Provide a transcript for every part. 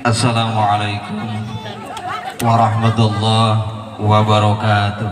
Assalamualaikum warahmatullahi wabarakatuh.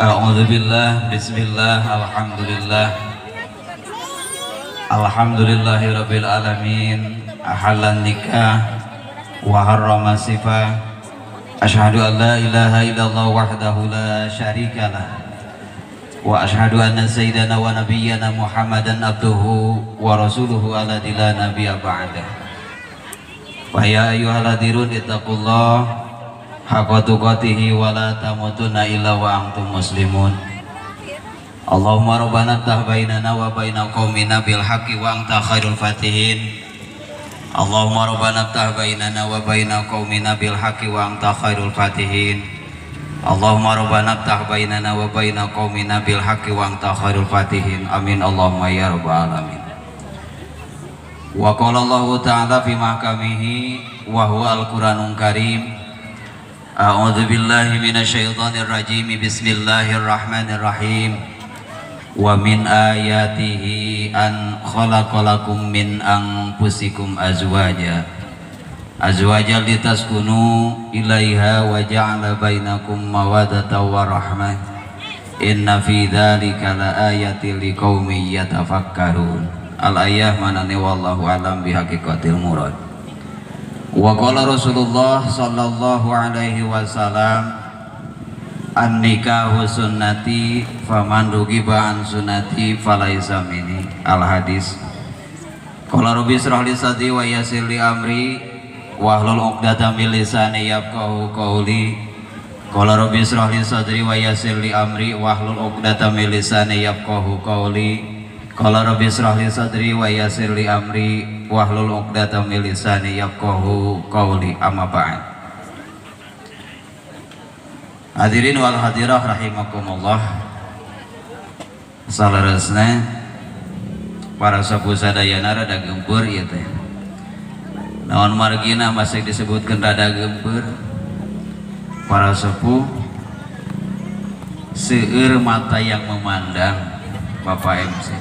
A'udzubillah, bismillah, alhamdulillah. Alhamdulillahirabbil alamin. Ahallan nikah wa harrama sifah. Asyhadu an la ilaha illallah wahdahu la syarikalah. Wa asyhadu anna sayyidana wa nabiyyana Muhammadan abduhu wa rasuluhu alladzi la nabiyya ba'dah. Wa ya ayyuhalladzina ittaqullaha haqqa tuqatih wa la tamutunna illa wa antum muslimun. Allahumma rabbana iftah bainana wa baina qaumina bil haqqi wa anta khairul fatihin. Allahumma rabbana iftah bainana wa baina qaumina bil haqqi wa anta khairul fatihin. Allahumma rabbana iftah bainana wa baina qaumina bil haqqi wa anta khairul fatihin. Amin Allahumma ya rabbal alamin. Wa qala Allah ta'ala fi mahkamihi wa huwa al-Qur'anul Karim. A'udzu billahi minasyaitonir rajim. Bismillahirrahmanirrahim. Wa min ayatihi an khalaqalakum min anfusikum azwaja litaskunu ilaiha wa ja'ala bainakum mawaddatan wa rahmah. Inna fi dzalika laayatil liqaumin yatafakkarun. Al-ayah manane wallahu alam bihaqiqatil murad. Wa qala Rasulullah sallallahu alaihi wasallam an-nikahu sunnati faman rugiba an sunnati falaisa minni. Al-hadis. Qala rabbi israh li sadri wa yassir li amri wahlul 'uqdatam min lisani yafqahu qawli. Qala rabbi israh li sadri wa yassir li amri wahlul 'uqdatam min lisani yafqahu qawli. Qala rabbi israh li sadri wa yassir li amri wahlul 'uqdatam min lisani yafqahu qawli. Amma ba'd. Hadirin wal hadirah rahimakumullah. Salarasna para sapu sadayana rada gempeur ieu teh. Naon margina masih disebutkan rada gempeur. Para sepuh seueur mata yang memandang Bapak MC.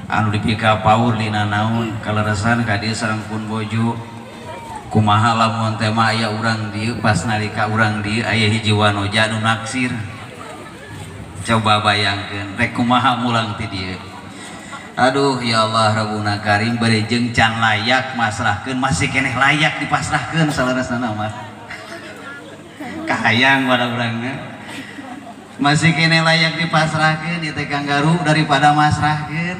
Anu dipika paur dina naon kaleresan ka dieu sareng pun bojo. Kumaha lamun teh mah aya urang dieu pas nalika urang dieu aya hiji wanoja anu naksir. Coba bayangkeun rek kumaha mulang ti dieu. Aduh ya Allah Rabbuna Karim berejeung can layak masrahkeun masih keneh layak dipasrahkeun salarasna mah. Kahayang pada urangna. Masih keneh layak dipasrahkeun ieu teh kanggaru daripada masrahkeun.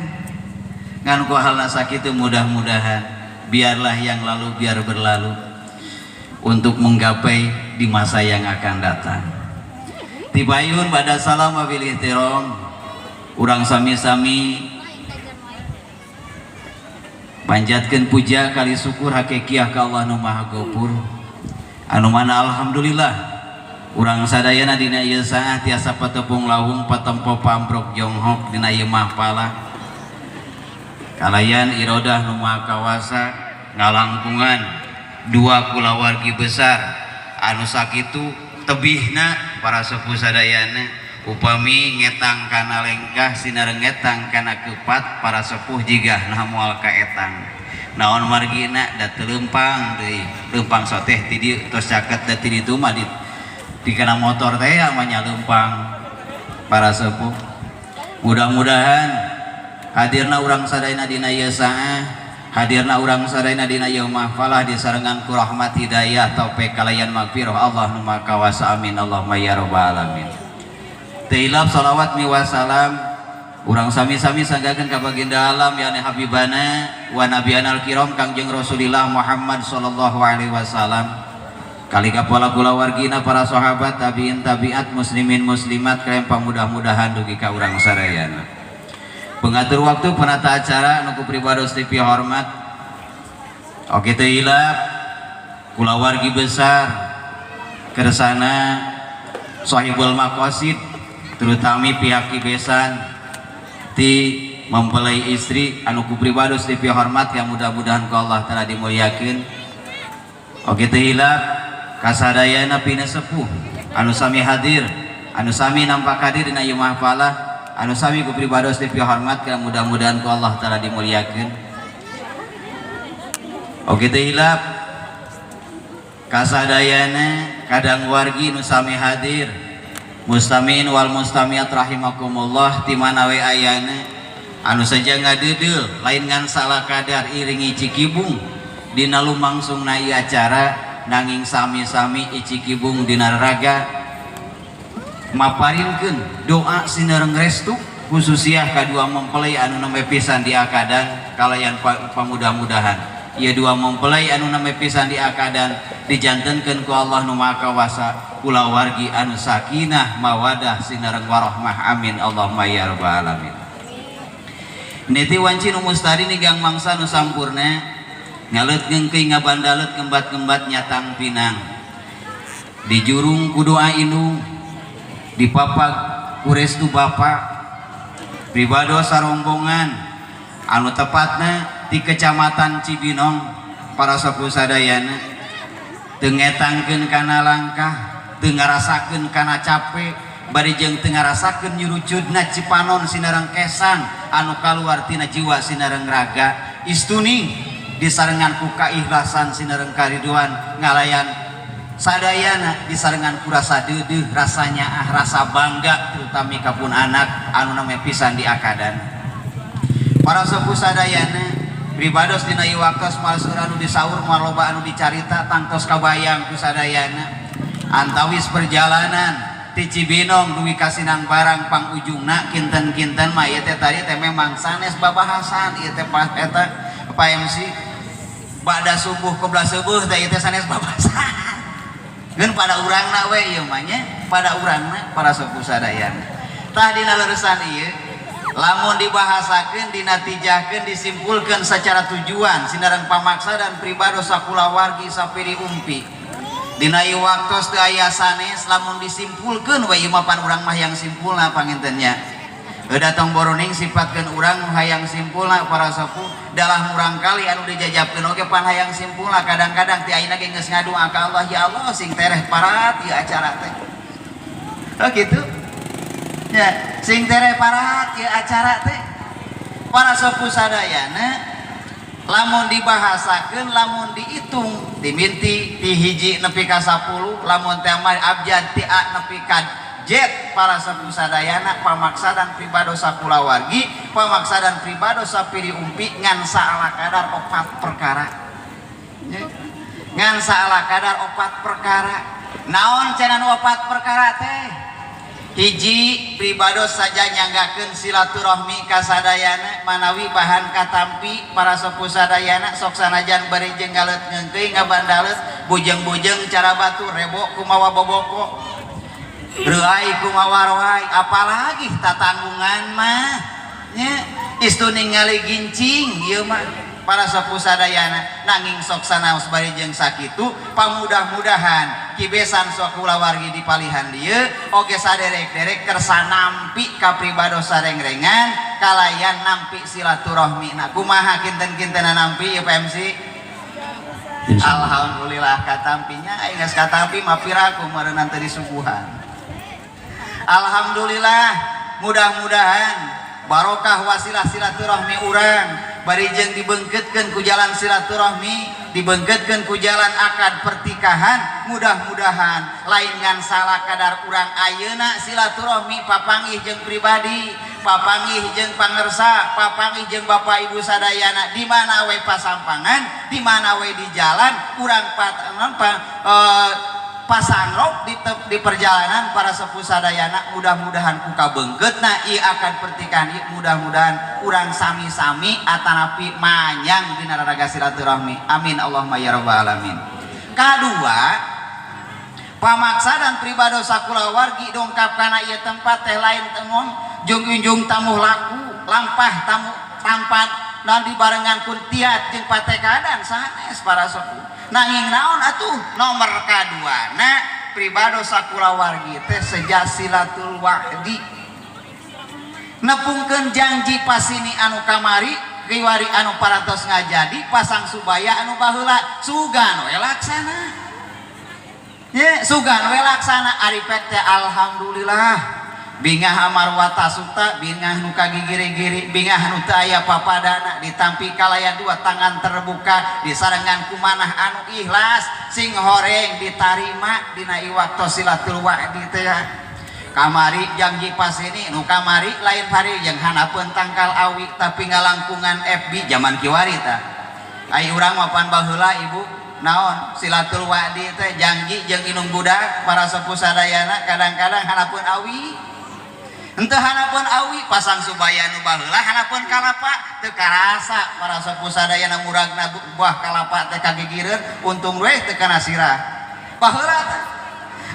Ngan ku halna sakitu mudah-mudahan biarlah yang lalu biar berlalu untuk menggapai di masa yang akan datang. Tibayun bada salam wabil ihtiram urang sami-sami panjatkeun puja kali syukur hakikiah ka Allah nu Maha Ghafur anu mana alhamdulillah urang sadayana dina ieu saah tiasa patepung lawung patempo pambrok jonghok dina ieu mahfalah kalayan irodah nu Maha Kawasa ngalangkungan dua kulawargi besar anu sakitu tebihna para sepuh sadayana upami ngetang kana lengkah sinareng ngetang kana kepat para sepuh jigah nah moal ka etang naon margina da teu leumpang deui leumpang soteh ti dieu tos caket da ti ditu mah di kana motor teh mah nya leumpang para sepuh. Mudah-mudahan hadirna urang sadayana dina ieu saah hadirna urang sadayana dina ieu mahfalah disarengan ku rahmat hidayah taufik kalayan magfirah Allah nu Maha Kawasa. Amin Allahumma ya rabbal alamin. Tilap salawat mi wasalam urang sami-sami sanggakeun ka baginda alam yani habibana wa nabiyana al-kiram Kangjeng Rasulillah Muhammad sallallahu alaihi wasallam kali kapala kulawargina para sahabat tabiin tabiat muslimin muslimat kalian pamudah-mudahan dugi ka urang sadayana. Pengatur waktu penata acara anu kupribados TV hormat oke teh hilap kulawargi besar kersana sahibul maqasid terutama pihak kibesan ti mempelai istri anu kupribados TV hormat yang mudah-mudahan ku Allah taala dimuliakeun. Oke teh hilap kasadayana pina sepuh anu sami hadir anu sami nampak hadir dina ieu mahfalah anu sami ku pribados TV hormat yang mudah-mudahan ku Allah taala dimuliakeun. oke teh hilap kasadayana kadang wargi nu sami hadir mustamin wal mustamiat rahimakumullah di mana we ayana anu saja ngadedel lain ngan salah kadar iringi Cikibung dina lumangsung na ieu acara nanging sami-sami Cikibung dina raga maparinkeun doa sineureng restu khususiah kadua mempelai anu neme pisan di akadan kalayan pamudah-mudahan ieu dua mempelai anu neme pisan di akadan dijantenkeun ku Allah nu Maha Kawasa kulawargi anu sakinah mawadah sineureng warahmah amin Allahumma ya rabbal alamin. Niti wanci nu mustari nigang mangsa nu sampurna ngaleutkeun keuy ngabandalet kembat-kembat nyatang pinang di jurung ku doa inu dipapag ku restu Bapa pribados sarombongan anu tepatna di Kecamatan Cibinong para sepuh sadayana teu ngetangkeun kana langkah teu ngarasakeun kana capek bari jeung teu ngarasakeun nyurucudna cipanon sineureng kesang anu kaluar tina jiwa sineureng raga istuni disarengan ku kaikhlasan sineureng kariduan ngalayan sadayana disarengan ku rasa deudeuh rasa nyaah rasa bangga terutami kapun anak anu name pisan di akadan para sepuh sadayana pribados dina ieu waktos malseur anu disaur maloba anu dicarita tangtos kabayang ku sadayana antawis perjalanan ti Cibinong duwi kasinang barang pang ujungna kinten-kinten mah ieu teh tadi teh memang sanes babahasan ieu teh pas eta Pak MC bada subuh ke belah subuh teh ieu teh sanes babahasan ngeun pada urangna we ieu mah nya pada urangna para sepuh sadayana tah dina leuresan ieu lamun dibahasakeun dinatijahkeun disimpulkeun secara tujuan sineureng pamaksa dan pribados sakulawargi sapiri umpi dina ieu waktos teu aya sanes lamun disimpulkeun we ieu mah pan urang mah yang simpulna pangintennya datang boroning sifatkeun urang hayang simpulna para sepuh dalah murang kali anu dijajabkeun oge pan hayang simpulna kadang-kadang ti ayeuna ge geus ngadoa ka Allah ya Allah sing tereh parat ieu acara teh oh gitu ya sing tere parat ieu acara teh para sepuh sadayana lamun dibahasakeun lamun diitung diminti ti hiji nepi ka 10 lamun teh mah abjad ti A nepi ka Z para sepuh sadayana pamaksa dan pribados sakulawargi pamaksa dan pribados sapiri umpi ngan saala kadar 4 perkara ngan saala kadar 4 perkara naon cenah 4 perkara teh hiji pribados saja nyanggakeun silaturahmi kasadayana manawi bahan katampi para sepuh sadayana sok sanajan bari jeung ngaleutkeun teuing ngabandaleut bujeng-bujeng cara batu rebo kumawa boboko reuai kumawa roai apalagi tatanggungan mah nya istu ningali gincing ieu mah para sepuh sadayana nanging sok sanaos bari jeung sakitu pamudah-mudahan kibesan sok kulawargi dipalihan dieu oge saderek-derek kersa nampi ka pribados sarengrengan kalayan nampi silaturahmina kumaha kinten-kintena nampi ieu PMC alhamdulillah katampinya aing geus katampi mapiraku meureunna teu disuguhan alhamdulillah mudah-mudahan barokah wasilah silaturahmi urang bari jeung dibengkeutkeun ku jalan silaturahmi dibengkeutkeun ku jalan akad pertikahan mudah-mudahan lain ngan salah kadar urang ayeuna silaturahmi papanggih jeung pribadi papanggih jeung pangersa papanggih jeung bapak ibu sadayana di mana we pasampangan di mana we di jalan urang pasangrok di perjalanan para sepuh sadayana mudah-mudahan ku kabengkeutna ieu akad pertikahan ieu mudah-mudahan urang sami-sami atanapi manyang dina raraga silaturahmi amin Allahumma ya rabbal alamin. Kadua pamaksa dan pribados sakulawargi dongkap kana ieu tempat teh lain temon junjung tamu laku lampah tamu tampat dan dibarengan kun tiat jeung patekadan sanes para sepuh nanging naon atuh nomor kaduana pribados sakulawargi teh seja silatul wa'di nepungkeun janji pasini anu kamari riwari anu parantos ngajadi pasang subaya anu baheula sugan we laksana ye sugan we laksana ari pek teh alhamdulillah bingah amarwata suta bingah nuka gigiri-giri bingah nu teu aya papadana ditampi kalayan dua tangan terbuka disarengan kumanah anu ikhlas sing horeng ditarima dina iwaktu silatul wa'di teh kamari janji pas ini nu kamari lain hari yang hanapeun tangkal awi tapi ngalangkungan FB zaman kiwari tah ai urang mapan baheula ibu naon silatul wa'di teh janji jeung inung budak para sepuh sadayana kadang-kadang hanapeun awi henteu hanapeun awi pasang subaya nu baheula hanapeun kalapa teu karasa para sepuh sadayana muragna buah kalapa teh kagigireun untung we teu kana sirah baheula teh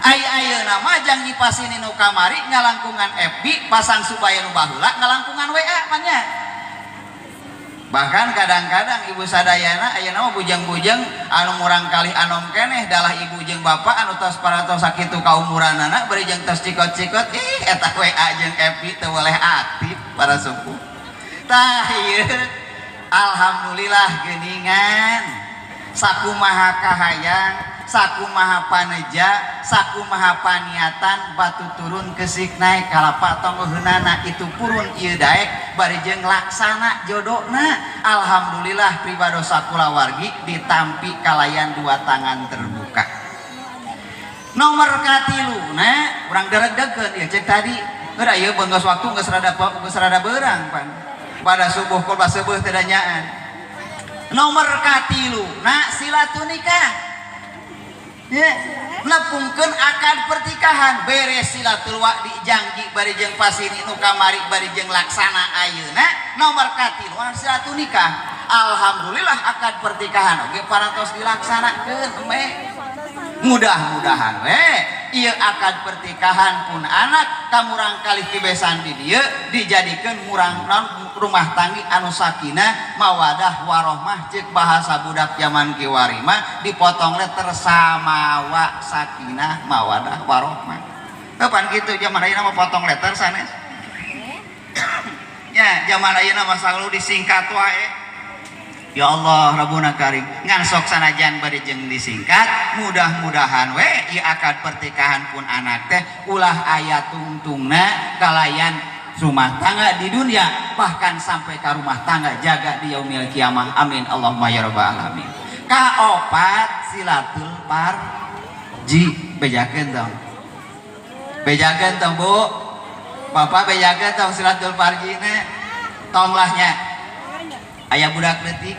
ayeuna mah janji pasini nu kamari ngalangkungan FB pasang subaya nu baheula ngalangkungan WA manya bahkan kadang-kadang ibu sadayana ayeuna mah bujang-bujang anu murang kali anom keneh dalah ibu jeung bapak anu tos paratos sakitu kaumuranana bari jeung tos cikot-cikot eta WA jeung FB teu boleh aktif para sepuh tah ieu alhamdulillah geuningan sakumaha kahayang sakumaha paneja sakumaha paniatan batu turun kesik naik kalapa tonggoheunana itu purun ieu daek bari jeung laksana jodona alhamdulillah pribadosa kulawargi ditampi kalayan dua tangan terbuka nomor katiluna urang dereg-degeun ieu cek tadi geura ieu beunggeus waktu geus rada beurang pan pada subuh kolbas seubeuh teh danyaan nomor katiluna silatun nikah ya nepungkeun akad pertikahan beres silatul wa'di janji bari jeung pasini nu kamari bari jeung laksana ayeuna nomor katilu silatul nikah alhamdulillah akad pertikahan oge parantos dilaksanakeun eme mudah-mudahan we ieu akad pertikahan pun anak kamurang kalih tibesan di dieu dijadikeun murang rumah tanggi anu sakinah mawadah warohmah cek bahasa budak zaman kiwari mah dipotong letter samawa sakinah mawadah warohmah kapan gitu zaman ayeuna mah potong letter sanes ya zaman ayeuna mah selalu disingkat wae ya Allah Rabbuna Karim ngan sok sanajan bari jeung disingkat mudah-mudahan we ieu akad pertikahan pun anak teh ulah aya tungtungna kalayan rumah tangga di dunia bahkan sampai ke rumah tangga jaga di yaumil kiamah amin Allahumma ya rabbal alamin kaopat silatul farji bejakeun tong Bu Bapak bejakeun tong silatul farji ne tonglahnya aya budak leutik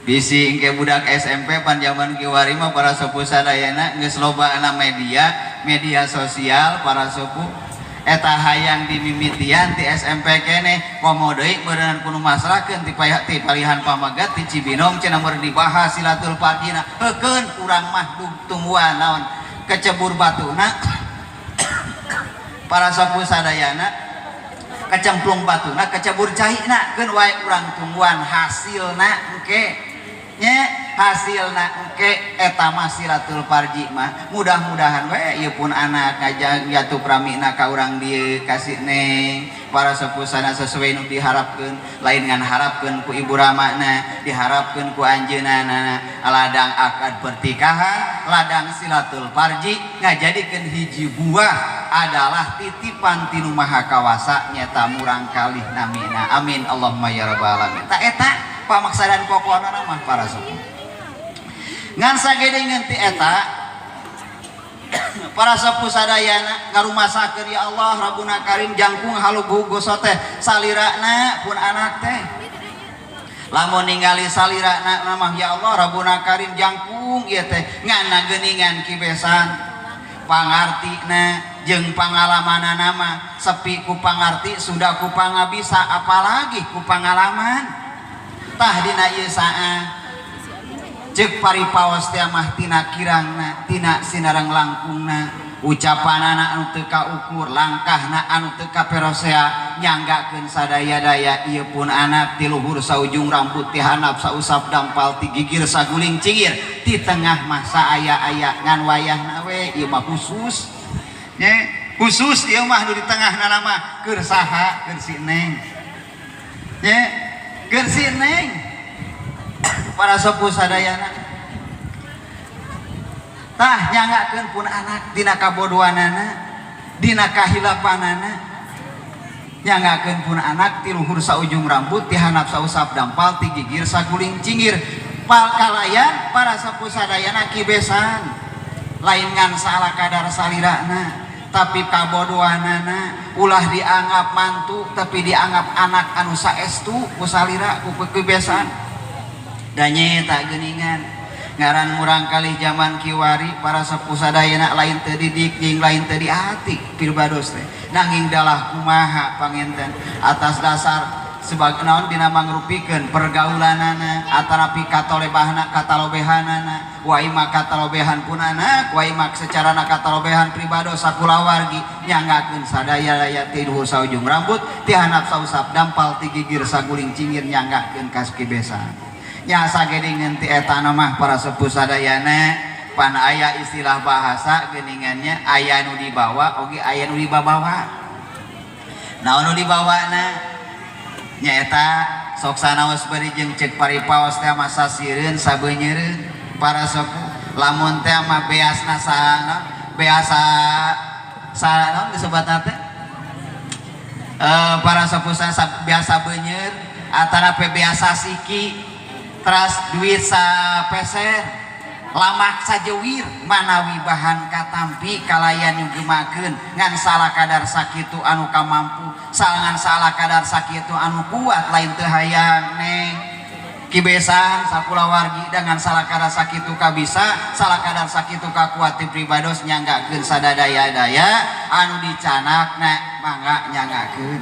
bisi engke budak SMP pan zaman kiwari mah para sepuh sadayana geus lobana media sosial para sepuh eta hayang dimimitian ti SMP keneh komo deui beuneuran kudu masrakeun ti palihan pamagat ti Cibinong cenah meur dibahas silatul fardina heukeun urang mah tungguan naon kecebur batuna para sepuh sadayana kecemplung batuna kecebur cahina keun wae urang tungguan hasilna engke nya hasilna engke eta mah silatul farji mah mudah-mudahan we ieu pun anak ngajak jatuh pramina ka urang dieu kasih neng para sepuh sana sesuai nu diharapkeun lain ngan harapkeun ku ibu ramana diharapkeun ku anjeunana ladang akad pertikahan ladang silatul farji ngajadikeun hiji buah adalah titipan tinu maha kawasa nyata murang kalih namina amin Allahumma ya rabbal alamin ta eta pamaksadan pokona mah para sepuh ngan sagedengeun ti eta para sepuh sadayana ngarumasakeun ya Allah Rabbuna Karim jangkung halugu goso teh salirana pun anak teh lamun ningali salirana mah ya Allah Rabbuna Karim jangkung ieu teh ngana geuningan kibesan pangartina jeung pangalamanana mah sepi ku pangarti sudah ku pangabisa apalagi ku pangalaman tah dina ieu saah cek paripaos teh mah tina kirangna tina sinarang langkungna ucapanana anu teu kaukur langkahna anu teu kaperosea nyanggakeun sadaya-daya ieu pun anak ti luhur saujung rambut ti handap sausap dampal ti gigir saguling cingir ti tengah mah saaya-aya ngan wayahna we ieu mah khusus nya khusus ieu mah nu di tengahna mah keur saha keur si Neng nya keur si Neng para sepuh sadayana tah nyanggakeun pun anak dina kabodohanana dina kahilapanana nyangakeun pun anak ti luhur saujung rambut ti handap sausap dampal ti gigir saguling cinggir pal kalayan para sepuh sadayana kibesan lain ngan salah kadar salirana tapi kabodohanana ulah dianggap mantu tapi dianggap anak anu saestu ku salira ku kibesan da nyeta geuningan ngaran murang kali zaman kiwari para sepuh sadayana lain teu didik jeung lain teu diatik pilbados teh nanging dalah kumaha panginten atas dasar sebagai naon dina mangrupikeun pergaulanana atarapi katalobehanana wa ima katalobehan punana wa ima secarana katalobehan pribados sakulawargi nyanggakeun sadaya-daya ti luhur saujung rambut ti handap sausap dampal ti gigir saguling cingir nyanggakeun kas kibesan nya sagedingeun ti eta mah para sepuh sadayana pan aya istilah bahasa geuningannya aya nu dibawa oge aya nu dibawa naon nu dibawana nyaeta sok sanaos bari jeung cek paripaos teh mah sasireun sabeunyereun para sepuh lamun teh mah beasna sahana beasa naon disebutna teh para sepuh biasa beunyeur antara beasa siki teras duit sapeser lamak sajewir manawi bahan katampi kalayan nyugemakeun ngan salah kadar sakitu anu kamampu salangan salah kadar sakitu anu kuat lain teu hayang neng kibesan sakulawargi dengan salah kadar sakitu kabisa salah kadar sakitu kakuat ti pribados nyanggakeun sadadaya-daya anu dicanakna mangga nyanggakeun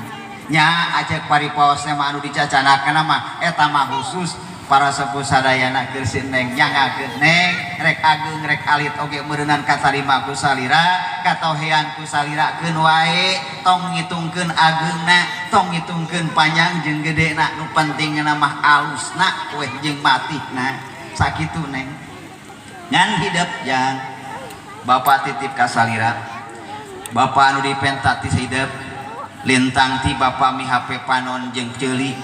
nya ajek paripaosna mah anu dicacanakna mah eta mah khusus para sepuh sadayana keur neng nyangakeun neng rek ageng rek alit oge meureunan katarima ku salira katohean ku salira keun wae tong ngitungkeun ageungna tong ngitungkeun panjang jeung gedena nu pentingna mah alusna weh jeung matihna sakitu neng ngan hidup jang bapa titip ka salira bapa anu dipenta ti hidup lintang ti bapa mi HP panon jeung ceuli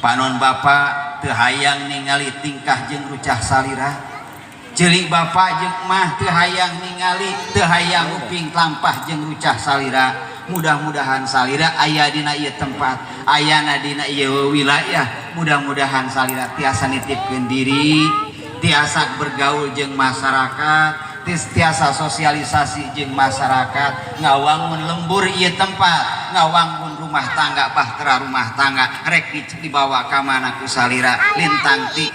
panon bapa teu hayang ningali tingkah jeung rucah salira ceuli bapa jeung mah teu hayang ningali teu hayang uping lampah jeung rucah salira mudah-mudahan salira aya dina ieu tempat ayana dina ieu wilayah mudah-mudahan salira tiasa nitipkeun diri tiasa bergaul jeung masyarakat tiasa sosialisasi jeung masyarakat ngawangun lembur ieu tempat ngawangun rumah tangga bahtera rumah tangga rek dibawa ka mana ku salira lintang ti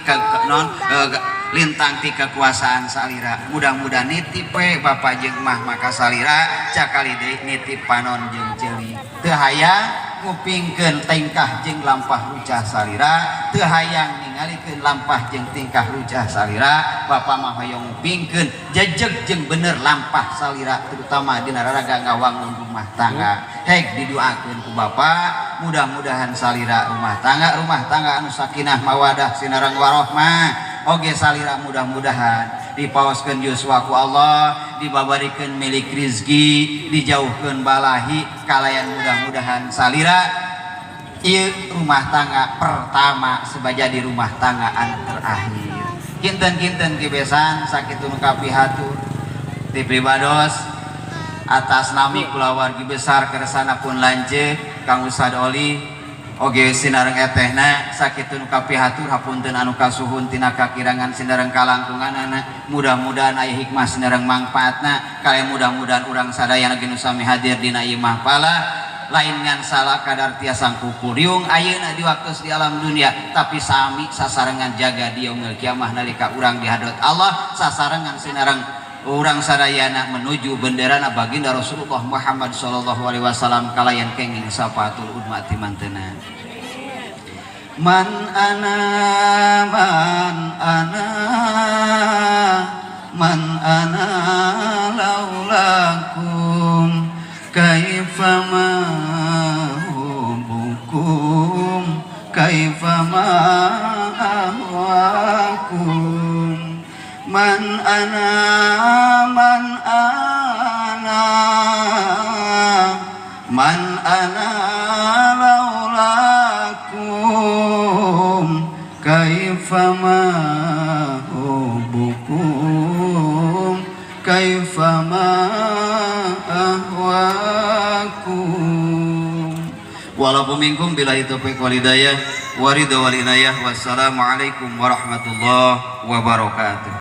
lintang ti kekuasaan salira mudah-mudahan nitip we bapa jeung mah maka salira cakali deui nitip panon jeung ceuli teu hayang ngupingkeun tingkah jeung lampah rucah salira teu hayang ningalikeun lampah jeung tingkah rucah salira bapa mah hoyong ngupingkeun jejeg jeung bener lampah salira terutama dina raraga ngawangun rumah tangga hek didoakeun ku bapa mudah-mudahan salira rumah tangga anu sakinah mawadah sinareng warohmah oge salira mudah-mudahan dipaoskeun yuswa ku Allah dibabarikeun milik rizki dijauhkeun balahi kalayan mudah-mudahan salira ieu rumah tangga pertama sebajadi rumah tangga anu terakhir kinten-kinten kibesan sakitu nu kapihatur ti pribados atas nami kulawargi besar keresana pun lanceuk Kang Ustad Oli oge sinareng etehna sakitu nu kapihatur hapunten anu kasuhun tina kakirangan sinareng kalangkunganana mudah-mudahan aya hikmah sinareng mangpaatna kaya mudah-mudahan urang sadayana geus sami hadir dina ieu mahfalah lain ngan salah kadar tiasa kukuriung ayeuna di waktu di alam dunia tapi sami sasarengan jaga di yaumil kiamah nalika urang dihadrat Allah sasarengan sinareng urang sadayana menuju benderana baginda Rasulullah Muhammad sallallahu alaihi wasallam kalayan kenging sapatul ummati mantena man ana laulakum kaifama hubukum kaifama ahwakum man ana laulakum kaifama hubukum kaifama ahwakum walaupun minkum billahi taufiq wal hidayah wa ridha wal inayah. Wassalamualaikum warahmatullahi wabarakatuh.